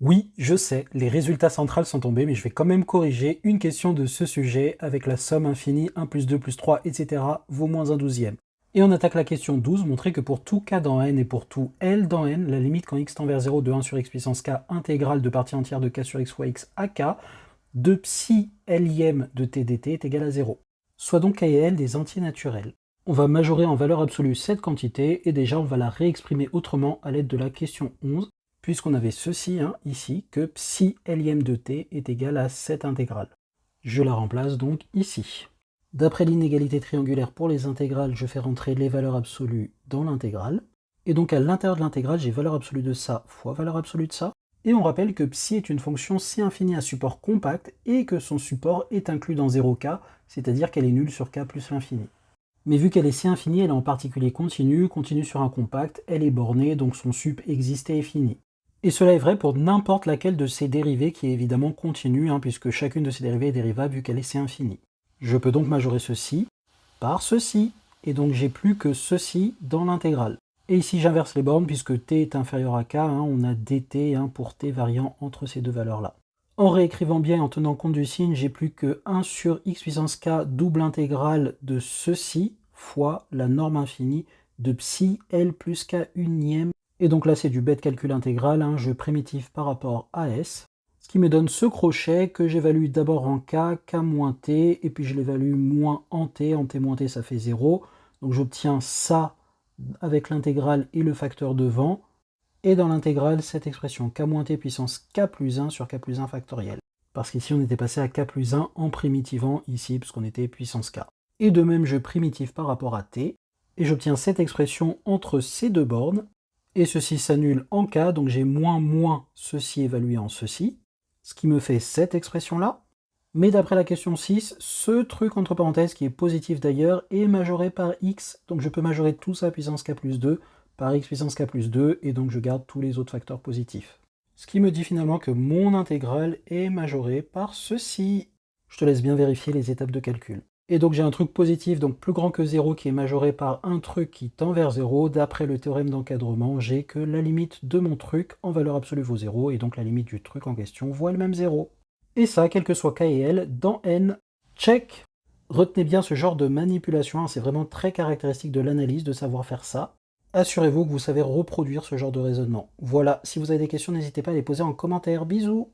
Oui, je sais, les résultats centrales sont tombés, mais je vais quand même corriger une question de ce sujet avec la somme infinie 1 plus 2 plus 3, etc. vaut moins 1/12. Et on attaque la question 12, montrer que pour tout k dans n et pour tout L dans n, la limite quand x tend vers 0 de 1 sur x puissance k intégrale de partie entière de k sur x fois x à k de psi Lième de t dt est égal à 0. Soit donc k et l des entiers naturels. On va majorer en valeur absolue cette quantité, et déjà on va la réexprimer autrement à l'aide de la question 11, puisqu'on avait ceci ici, que psi Lième de t est égal à cette intégrale. Je la remplace donc ici. D'après l'inégalité triangulaire pour les intégrales, je fais rentrer les valeurs absolues dans l'intégrale, et donc à l'intérieur de l'intégrale, j'ai valeur absolue de ça fois valeur absolue de ça, et on rappelle que psi est une fonction C infinie à support compact, et que son support est inclus dans 0k, c'est-à-dire qu'elle est nulle sur k plus l'infini. Mais vu qu'elle est C infinie, elle est en particulier continue sur un compact, elle est bornée, donc son sup existe et est fini. Et cela est vrai pour n'importe laquelle de ces dérivées qui est évidemment continue, puisque chacune de ces dérivées est dérivable vu qu'elle est C infinie. Je peux donc majorer ceci par ceci, et donc j'ai plus que ceci dans l'intégrale. Et ici j'inverse les bornes, puisque t est inférieur à k, on a dt pour t variant entre ces deux valeurs-là. En réécrivant bien et en tenant compte du signe, j'ai plus que 1 sur x puissance k double intégrale de ceci fois la norme infinie de psi L plus k unième. Et donc là c'est du bête calcul intégral, je primitif par rapport à S, ce qui me donne ce crochet que j'évalue d'abord en k, k moins t, et puis je l'évalue moins en t moins t ça fait 0, donc j'obtiens ça avec l'intégrale et le facteur devant, et dans l'intégrale, cette expression k moins t puissance k plus 1 sur k plus 1 factoriel. Parce qu'ici, on était passé à k plus 1 en primitivant ici, puisqu'on était puissance k. Et de même, je primitive par rapport à t, et j'obtiens cette expression entre ces deux bornes, et ceci s'annule en k, donc j'ai moins ceci évalué en ceci, ce qui me fait cette expression-là. Mais d'après la question 6, ce truc entre parenthèses, qui est positif d'ailleurs, est majoré par x, donc je peux majorer tout ça puissance k plus 2, par x puissance k plus 2, et donc je garde tous les autres facteurs positifs. Ce qui me dit finalement que mon intégrale est majorée par ceci. Je te laisse bien vérifier les étapes de calcul. Et donc j'ai un truc positif, donc plus grand que 0, qui est majoré par un truc qui tend vers 0. D'après le théorème d'encadrement, j'ai que la limite de mon truc en valeur absolue vaut 0, et donc la limite du truc en question vaut elle-même 0. Et ça, quel que soit k et l, dans n, check. Retenez bien ce genre de manipulation, c'est vraiment très caractéristique de l'analyse de savoir faire ça. Assurez-vous que vous savez reproduire ce genre de raisonnement. Voilà, si vous avez des questions, n'hésitez pas à les poser en commentaire. Bisous!